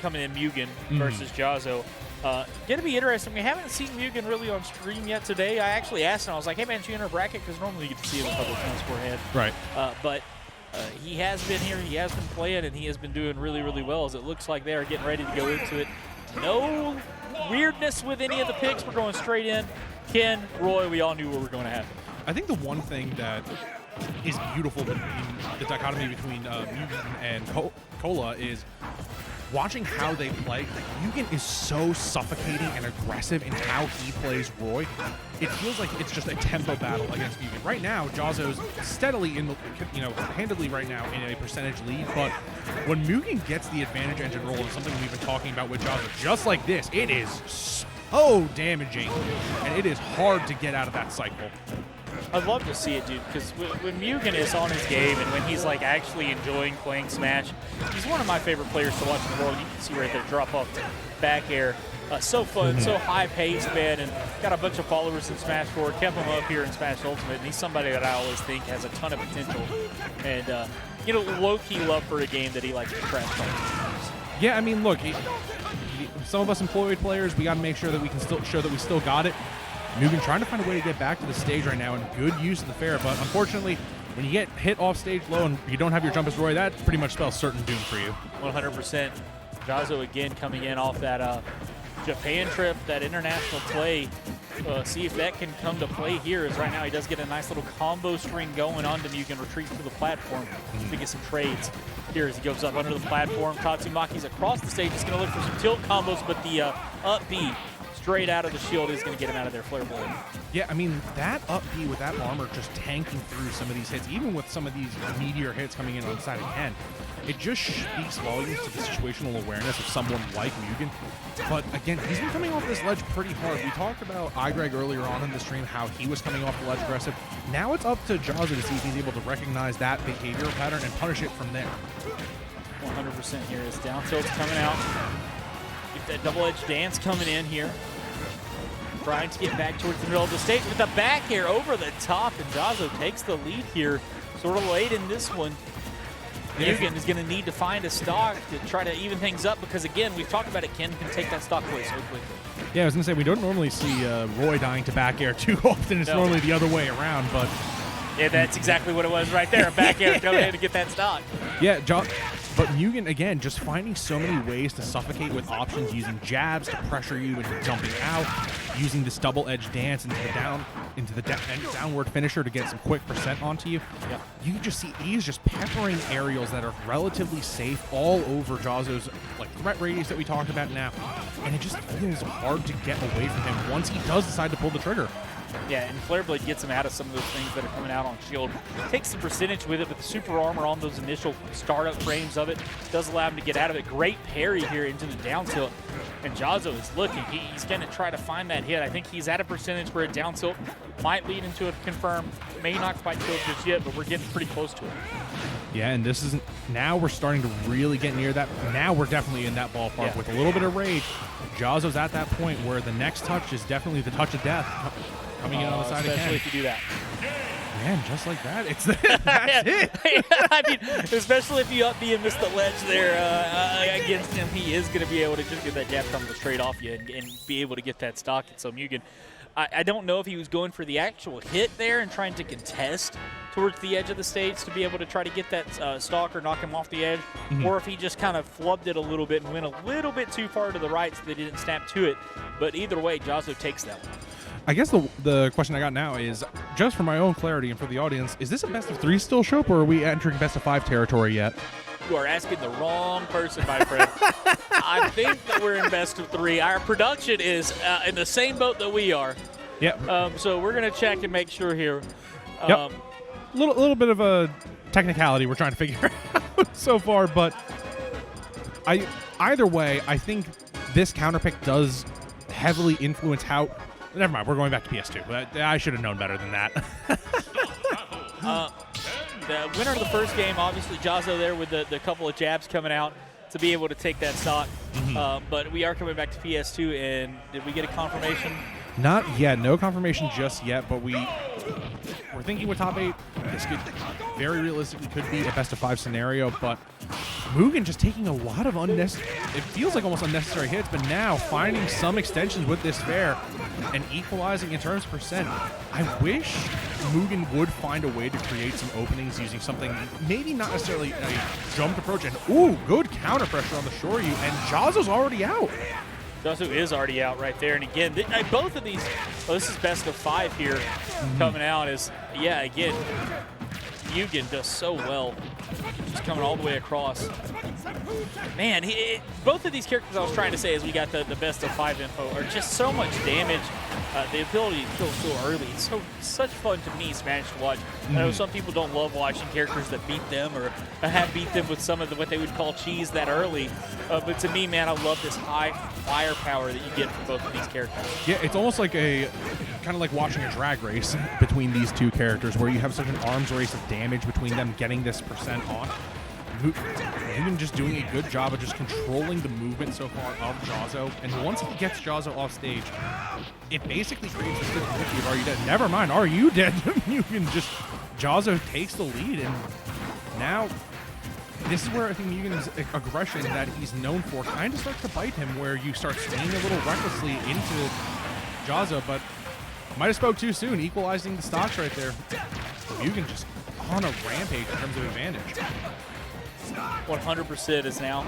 coming in, Mugen versus Jahzz0. Going to be interesting. We haven't seen Mugen really on stream yet today. I actually asked him, I was like, hey man, you enter a bracket? Because normally you get to see him a couple of times beforehand. Right. But he has been here, he has been playing, and he has been doing really, really well, as it looks like they are getting ready to go into it. No weirdness with any of the picks. We're going straight in. Ken, Roy, we all knew what we were going to happen. I think the one thing that is beautiful between the dichotomy between Mugen and Cola is watching how they play. Mugen is so suffocating and aggressive in how he plays Roy. It feels like it's just a tempo battle against Mugen. Right now, Jahzz0's steadily in the, handedly right now in a percentage lead, but when Mugen gets the advantage engine roll, and something we've been talking about with Jahzz0, just like this, it is so damaging, and it is hard to get out of that cycle. I'd love to see it, dude, because when Mugen is on his game and when he's like actually enjoying playing Smash, he's one of my favorite players to watch in the world. You can see right there, drop off back air. So fun, so high-paced, man, and got a bunch of followers in Smash 4. Kept him up here in Smash Ultimate, and he's somebody that I always think has a ton of potential. And, low-key love for a game that he likes to trash talk. Yeah, I mean, look, some of us employed players, we got to make sure that we can still show that we still got it. Mugen trying to find a way to get back to the stage right now, and good use of the fair, but unfortunately, when you get hit off stage low and you don't have your jump as Roy, that pretty much spells certain doom for you. 100%. Jahzz0 again coming in off that Japan trip, that international play. See if that can come to play here, as right now he does get a nice little combo string going on to Mugen, retreats to the platform to get some trades. Here as he goes up under the platform, Tatsumaki's across the stage, he's going to look for some tilt combos, but the up B straight out of the shield is going to get him out of there, Flare Blade. Yeah, I mean, that up B with that armor just tanking through some of these hits, even with some of these meteor hits coming in on the side of Ken, it just speaks volumes to the situational awareness of someone like Mugen. But again, he's been coming off this ledge pretty hard. We talked about iGreg earlier on in the stream, how he was coming off the ledge aggressive. Now it's up to Jahzz0 to see if he's able to recognize that behavioral pattern and punish it from there. 100% here as down tilt's coming out. Get that double-edged dance coming in here. Trying to get back towards the middle of the stage with the back air over the top, and Jahzz0 takes the lead here sort of late in this one. Mugen is going to need to find a stock to try to even things up, because again, we've talked about it, Ken can take that stock away so quickly. Yeah, I was going to say, we don't normally see Roy dying to back air too often. It's normally the other way around, but... Yeah, that's exactly what it was right there. Back air coming in to get that stock. Yeah, but Mugen, again, just finding so many ways to suffocate with options, using jabs to pressure you into jumping out, using this double-edged dance into the downward finisher to get some quick percent onto you. Yep. You can just see he's just peppering aerials that are relatively safe all over Jahzz0's threat radius that we talked about now, and it just feels hard to get away from him once he does decide to pull the trigger. Yeah, and Flare Blade gets him out of some of those things that are coming out on shield. Takes the percentage with it, but the super armor on those initial startup frames of it does allow him to get out of it. Great parry here into the down tilt. And Jahzz0 is looking. He's going to try to find that hit. I think he's at a percentage where a down tilt might lead into a confirm. May not quite tilt just yet, but we're getting pretty close to it. Yeah, and this isn't... Now we're starting to really get near that. Now we're definitely in that ballpark with a little bit of rage. Jahzz0's at that point where the next touch is definitely the touch of death. Coming in on the side of Ken. Especially if you do that. Man, just like that. That's it. I mean, especially if you up B and miss the ledge there against him, he is going to be able to just get that jab combo straight off you and be able to get that stock. And so Mugen, I don't know if he was going for the actual hit there and trying to contest towards the edge of the stage to be able to try to get that stock or knock him off the edge, or if he just kind of flubbed it a little bit and went a little bit too far to the right so they didn't snap to it. But either way, Jahzz0 takes that one. I guess the question I got now is, just for my own clarity and for the audience, is this a best of 3 still show up, or are we entering best of 5 territory yet? You are asking the wrong person, my friend. I think that we're in best of 3. Our production is in the same boat that we are. Yep. So we're going to check and make sure here. Yep. Little bit of a technicality we're trying to figure out so far, but either way, I think this counterpick does heavily influence how... Never mind, we're going back to PS2. I should have known better than that. The winner of the first game, obviously Jahzz0 there with the couple of jabs coming out to be able to take that stock. But we are coming back to PS2, and did we get a confirmation? Not yet. No confirmation just yet, but we're thinking with top 8, this could very realistically could be a best of 5 scenario, but Mugen just taking a lot of unnecessary, it feels like almost unnecessary hits, but now finding some extensions with this fair and equalizing in terms of percent. I wish Mugen would find a way to create some openings using something, maybe not necessarily a jumped approach, and ooh, good counter pressure on the Shoryu, and Jahzzo's already out. Jahzz0 is already out right there. And again, both of these, this is best of 5 here coming out as, yeah, again, Mugen does so well. Just coming all the way across. Man, both of these characters I was trying to say as we got the best of 5 info are just so much damage. The ability to kill so early. It's such fun to me, Smash, to watch. I know some people don't love watching characters that beat them or have beat them with some of what they would call cheese that early. But to me, man, I love this high firepower that you get from both of these characters. Yeah, it's almost like kind of like watching a drag race between these two characters where you have such an arms race of damage between them getting this percent on. Mugen just doing a good job of just controlling the movement so far of Jahzzo, and once he gets Jahzzo off stage, it basically creates this 50-50 of Are You Dead? Never mind, Are You Dead? Mugen just, Jahzzo takes the lead, and now this is where I think Mugen's aggression that he's known for kind of starts to bite him, where you start swinging a little recklessly into Jahzzo, but might have spoke too soon, equalizing the stocks right there. Mugen just on a rampage in terms of advantage. 100% is now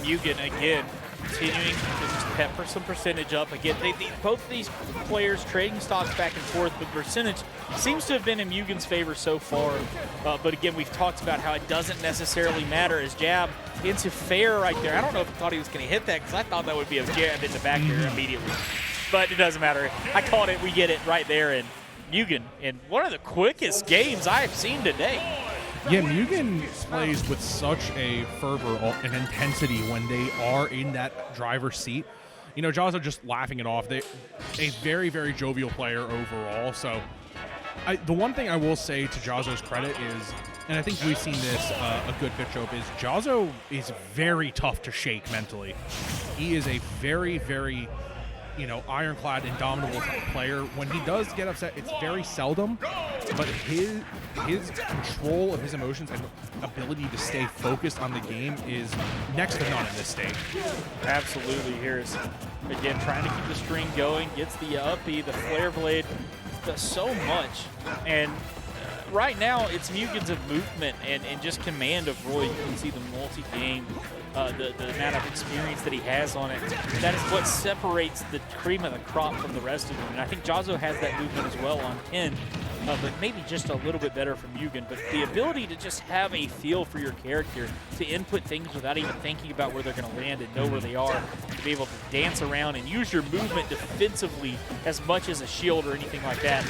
Mugen again continuing to just pepper some percentage up. Again, both of these players trading stocks back and forth, but percentage seems to have been in Mugen's favor so far. But again, we've talked about how it doesn't necessarily matter as jab into fair right there. I don't know if he thought he was going to hit that because I thought that would be a jab in the back there immediately. But it doesn't matter. I called it. We get it right there. And Mugen in one of the quickest games I've seen today. Yeah, Mugen plays with such a fervor and intensity when they are in that driver's seat. You know, Jahzzo just laughing it off. A very, very jovial player overall. So the one thing I will say to Jahzzo's credit is, and I think we've seen this a good bit, Job, is Jahzzo is very tough to shake mentally. He is a very, very, ironclad, indomitable player. When he does get upset, it's very seldom, but his control of his emotions and ability to stay focused on the game is next to none in this stage. Absolutely. Here's, again, trying to keep the string going, gets the up B, the flare blade, does so much. And right now, it's Mugen's of movement and just command of Roy. You can see the multi-game, the amount of experience that he has on it. That is what separates the cream of the crop from the rest of them. And I think Jahzzo has that movement as well on 10, but maybe just a little bit better from Mugen. But the ability to just have a feel for your character, to input things without even thinking about where they're going to land and know where they are, to be able to dance around and use your movement defensively as much as a shield or anything like that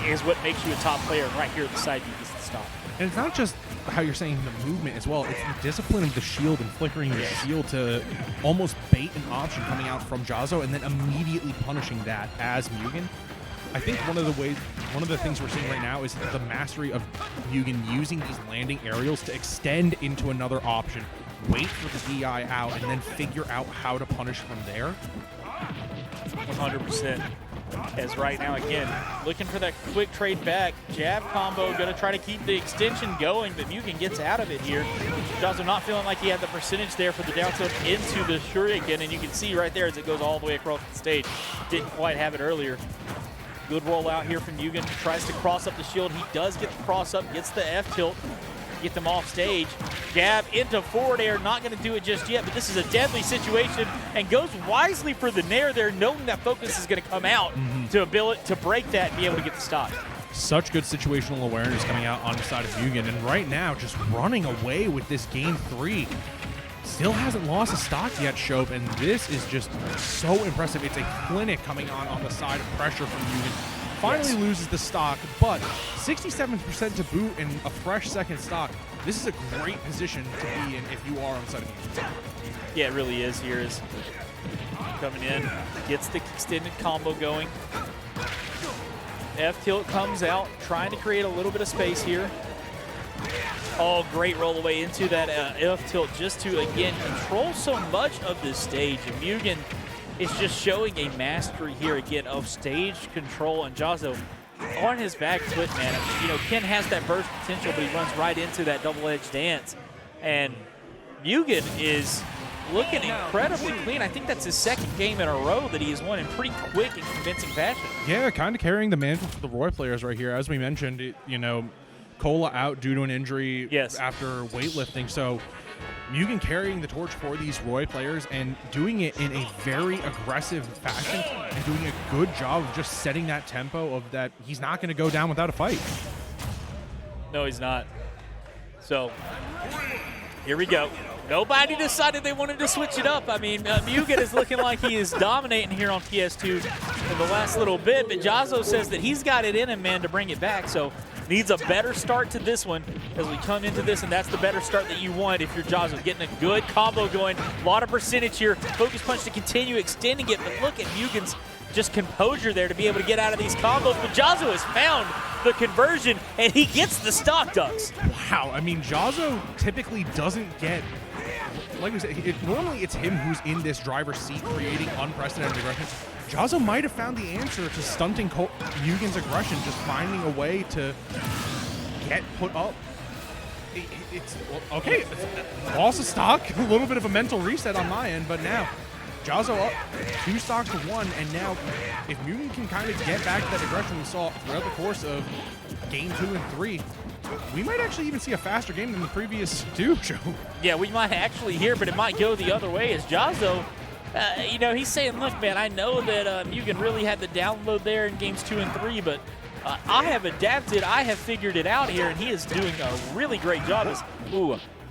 is what makes you a top player. Right here at the side, you get the stop. And it's not just how you're saying the movement as well. It's the discipline of the shield and flickering the shield to almost bait an option coming out from Jahzzo and then immediately punishing that as Mugen. I think one of the things we're seeing right now is the mastery of Mugen using these landing aerials to extend into another option, wait for the DI out, and then figure out how to punish from there. 100%. As right now, again, looking for that quick trade back. Jab combo, going to try to keep the extension going, but Mugen gets out of it here. Jahzzo not feeling like he had the percentage there for the down tilt into the shuriken, and you can see right there as it goes all the way across the stage. Didn't quite have it earlier. Good rollout here from Mugen. Tries to cross up the shield. He does get the cross up, gets the F tilt. Get them off stage. Jab into forward air, not going to do it just yet, but this is a deadly situation and goes wisely for the nair there, knowing that focus is going to come out to break that and be able to get the stop. Such good situational awareness coming out on the side of Mugen, and right now just running away with this game 3. Still hasn't lost a stock yet, Shope, and this is just so impressive. It's a clinic coming on the side of pressure from Mugen. Finally loses the stock, but 67% to boot and a fresh second stock. This is a great position to be in if you are on the side of Mugen. Yeah, it really is. Here is coming in, gets the extended combo going. F tilt comes out, trying to create a little bit of space here. Oh, great roll away into that F tilt just to, again, control so much of this stage. And Mugen is just showing a mastery here again of stage control, and Jahzzo on his back foot, man. You know, Ken has that burst potential, but he runs right into that double-edged dance. And Mugen is looking incredibly clean. I think that's his second game in a row that he has won in pretty quick and convincing fashion. Yeah, kind of carrying the mantle for the Roy players right here. As we mentioned, Cola out due to an injury after weightlifting. So Mugen carrying the torch for these Roy players and doing it in a very aggressive fashion and doing a good job of just setting that tempo of that he's not going to go down without a fight. No, he's not. So here we go. Nobody decided they wanted to switch it up. I mean, Mugen is looking like he is dominating here on PS2 in the last little bit, but Jahzz0 says that he's got it in him, man, to bring it back. So needs a better start to this one as we come into this, and that's the better start that you want if you're Jahzz0. Getting a good combo going. A lot of percentage here. Focus punch to continue extending it, but look at Mugen's just composure there to be able to get out of these combos. But Jahzz0 has found the conversion, and he gets the stock ducks. Wow, I mean, Jahzz0 typically doesn't get, like we said, normally it's him who's in this driver's seat creating unprecedented aggression. Jahzz0 might have found the answer to stunting Mugen's aggression, just finding a way to get put up. Okay, lost a stock, a little bit of a mental reset on my end, but now Jahzz0 up 2 stocks to 1, and now if Mugen can kind of get back to that aggression we saw throughout the course of game 2 and 3, we might actually even see a faster game than the previous 2 show. Yeah, we might actually hear, but it might go the other way as Jahzz0, he's saying, look, man, I know that Mugen really had the download there in games 2 and 3, but I have adapted, I have figured it out here, and he is doing a really great job.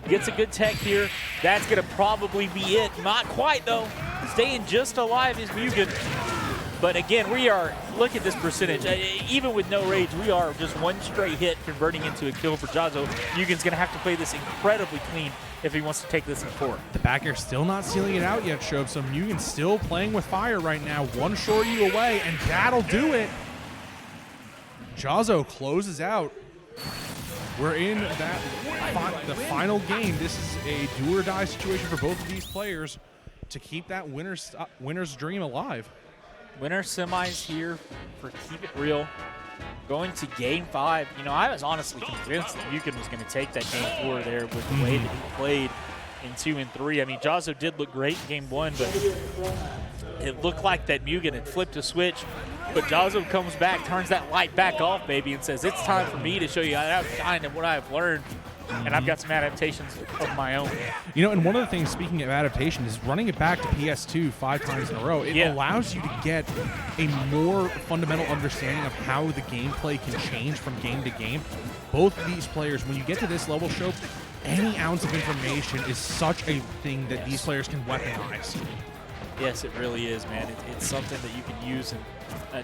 Gets a good tech here. That's going to probably be it. Not quite, though. Staying just alive is Mugen. But again, look at this percentage. Even with no rage, we are just one straight hit converting into a kill for Jahzz0. Mugen's going to have to play this incredibly clean if he wants to take this in 4. The back air still not sealing it out yet, Shob. So Mugen's still playing with fire right now. One shorty away, and that'll do it. Jahzz0 closes out. We're in the final game. This is a do or die situation for both of these players to keep that winner's dream alive. Winner semis here for Keep It Real. Going to game 5. I was honestly convinced that Mugen was going to take that game 4 there with the way that he played in 2 and 3. I mean, Jahzz0 did look great in game 1, but it looked like that Mugen had flipped a switch. But Jahzz0 comes back, turns that light back off, baby, and says, it's time for me to show you how to shine and what I've learned. And I've got some adaptations of my own. And one of the things, speaking of adaptation, is running it back to PS2 5 times in a row. It allows you to get a more fundamental understanding of how the gameplay can change from game to game. Both of these players, when you get to this level, Show, any ounce of information is such a thing that these players can weaponize. Yes, it really is, man. It's something that you can use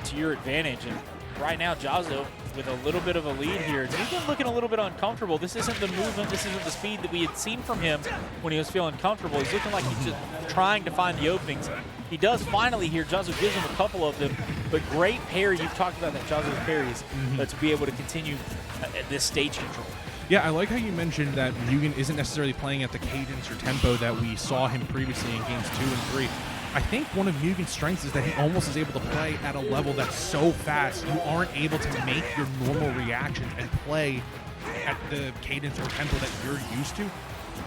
to your advantage. And right now, Jahzz0 with a little bit of a lead here. Mugen looking a little bit uncomfortable. This isn't the movement, this isn't the speed that we had seen from him when he was feeling comfortable. He's looking like he's just trying to find the openings. He does finally here. Jahzz0 gives him a couple of them, but great parry. You've talked about that, Jahzz0's parries, to be able to continue at this stage control. Yeah, I like how you mentioned that Mugen isn't necessarily playing at the cadence or tempo that we saw him previously in games 2 and 3. I think one of Mugen's strengths is that he almost is able to play at a level that's so fast you aren't able to make your normal reactions and play at the cadence or tempo that you're used to.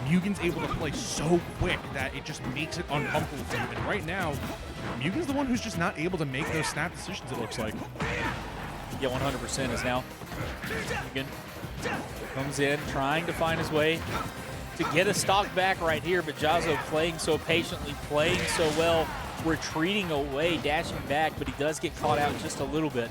Mugen's able to play so quick that it just makes it uncomfortable for you. And right now, Mugen's the one who's just not able to make those snap decisions, it looks like. Yeah, 100% is now. Mugen comes in, trying to find his way to get a stock back right here, but Jahzz0 playing so patiently, playing so well, retreating away, dashing back, but he does get caught out just a little bit.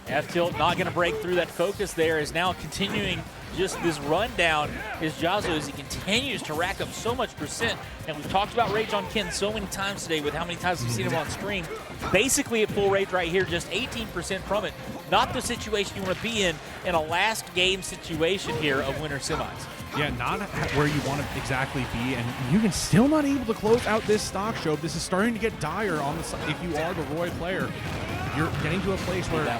F-tilt not going to break through that focus there, is now continuing just this rundown is Jahzz0 as he continues to rack up so much percent. And we've talked about Rage on Ken so many times today with how many times we've seen him on stream. Basically at full rage right here, just 18% from it. Not the situation you want to be in a last game situation here of winter semis. Yeah, not where you want to exactly be, and Mugen's still not able to close out this stock show. This is starting to get dire on the side. If you are the Roy player, you're getting to a place where the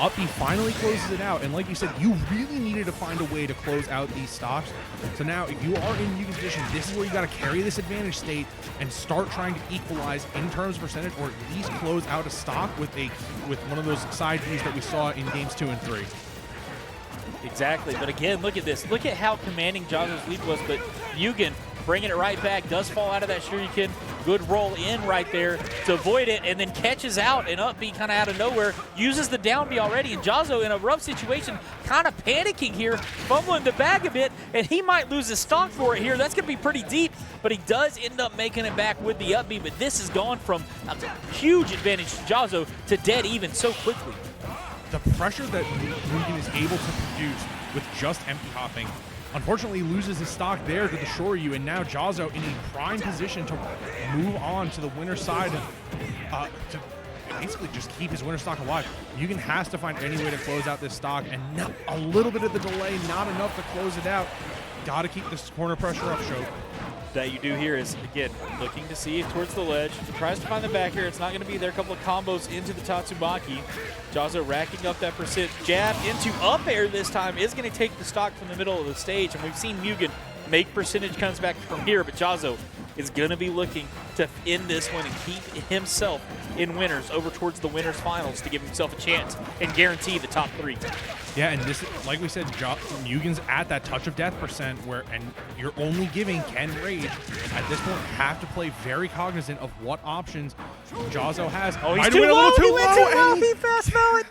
up B finally closes it out, and like you said, you really needed to find a way to close out these stocks. So now, if you are in Mugen's position, this is where you got to carry this advantage state and start trying to equalize in terms of percentage, or at least close out a stock with one of those side Bs that we saw in games 2 and 3. Exactly. But again, look at this. Look at how commanding Jahzzo's lead was. But Mugen bringing it right back, does fall out of that shuriken. Good roll in right there to avoid it, and then catches out and up B kind of out of nowhere. Uses the down B already, and Jahzzo in a rough situation, kind of panicking here, fumbling the bag a bit, and he might lose his stock for it here. That's going to be pretty deep, but he does end up making it back with the up B. But this has gone from a huge advantage to Jahzzo to dead even so quickly. The pressure that Mugen is able to produce with just empty hopping, unfortunately loses his stock there to the Shoryu, and now Jahzzo in a prime position to move on to the winner's side to basically just keep his winner stock alive. Mugen has to find any way to close out this stock, and not a little bit of the delay, not enough to close it out. Got to keep this corner pressure up, Show. That you do here is, again, looking to see towards the ledge. Tries to find the back here. It's not going to be there. A couple of combos into the Tatsumaki. Jahzzo racking up that percent. Jab into up air this time is going to take the stock from the middle of the stage. And we've seen Mugen make percentage comes back from here, but Jahzzo is going to be looking to end this one and keep himself in winners over towards the winners finals to give himself a chance and guarantee the top 3. Yeah, and this, like we said, Mugen's at that touch of death percent where, and you're only giving Ken Rage. At this point, have to play very cognizant of what options Jahzzo has. Oh, he's Might too went low. A little too He went too low. and He fast forward.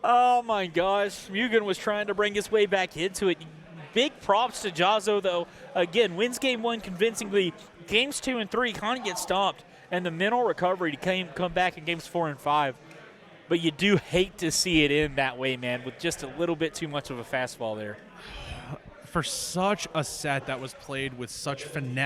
Oh my gosh, Mugen was trying to bring his way back into it. Big props to Jahzzo, though. Again, wins game 1 convincingly. Games 2 and 3 kind of get stomped, and the mental recovery to come back in games 4 and 5. But you do hate to see it end that way, man, with just a little bit too much of a fastball there. For such a set that was played with such finesse